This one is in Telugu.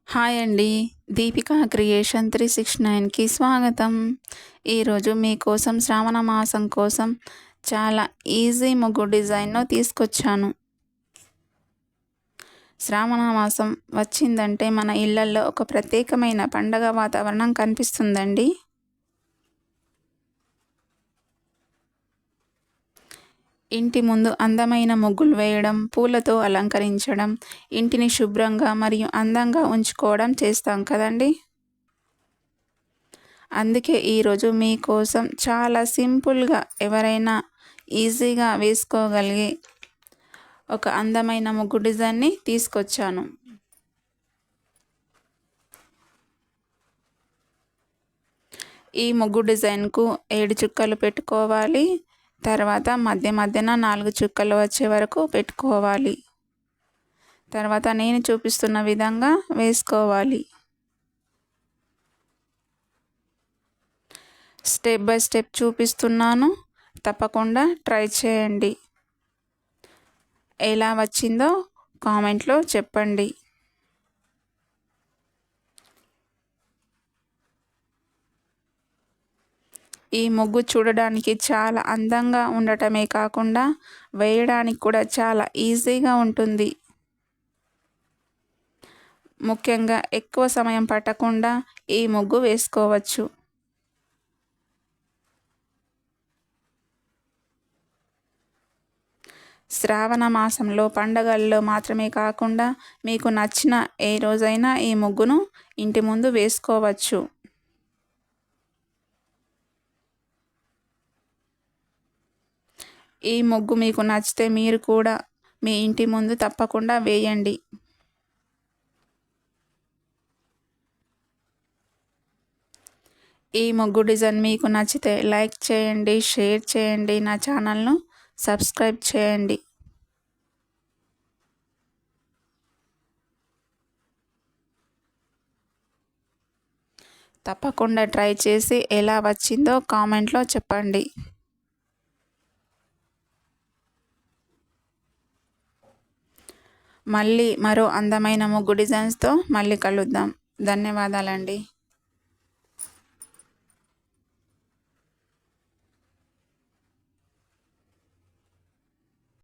హాయ్ అండి. దీపిక క్రియేషన్ 369కి స్వాగతం. ఈరోజు మీకోసం శ్రావణ మాసం కోసం చాలా ఈజీ ముగ్గు డిజైన్‌ను తీసుకొచ్చాను. శ్రావణ మాసం వచ్చిందంటే మన ఇళ్లల్లో ఒక ప్రత్యేకమైన పండగ వాతావరణం కనిపిస్తుందండి. ఇంటి ముందు అందమైన ముగ్గులు వేయడం, పూలతో అలంకరించడం, ఇంటిని శుభ్రంగా మరియు అందంగా ఉంచుకోవడం చేస్తాం కదండీ! అందుకే ఈరోజు మీకోసం చాలా సింపుల్‌గా ఎవరైనా ఈజీగా వేసుకోగలిగే ఒక అందమైన ముగ్గు డిజైన్‌ని తీసుకొచ్చాను. ఈ ముగ్గు డిజైన్‌కు 7 చుక్కలు పెట్టుకోవాలి. తర్వాత మధ్యన 4 చుక్కలు వచ్చే వరకు పెట్టుకోవాలి. తర్వాత నేను చూపిస్తున్న విధంగా వేసుకోవాలి. స్టెప్ బై స్టెప్ చూపిస్తున్నాను. తప్పకుండా ట్రై చేయండి. ఎలా వచ్చిందో కామెంట్లో చెప్పండి. ఈ ముగ్గు చూడడానికి చాలా అందంగా ఉండటమే కాకుండా వేయడానికి కూడా చాలా ఈజీగా ఉంటుంది. ముఖ్యంగా ఎక్కువ సమయం పట్టకుండా ఈ ముగ్గు వేసుకోవచ్చు. శ్రావణ మాసంలో పండగల్లో మాత్రమే కాకుండా మీకు నచ్చిన ఏ రోజైనా ఈ ముగ్గును ఇంటి ముందు వేసుకోవచ్చు. ఈ ముగ్గు మీకు నచ్చితే మీరు కూడా మీ ఇంటి ముందు తప్పకుండా వేయండి. ఈ ముగ్గు డిజైన్ మీకు నచ్చితే లైక్ చేయండి, షేర్ చేయండి, నా ఛానల్ను సబ్స్క్రైబ్ చేయండి. తప్పకుండా ట్రై చేసి ఎలా వచ్చిందో కామెంట్లో చెప్పండి. మళ్ళీ మరో అందమైన ముగ్గు డిజైన్స్తో మళ్ళీ కలుద్దాం. ధన్యవాదాలండి.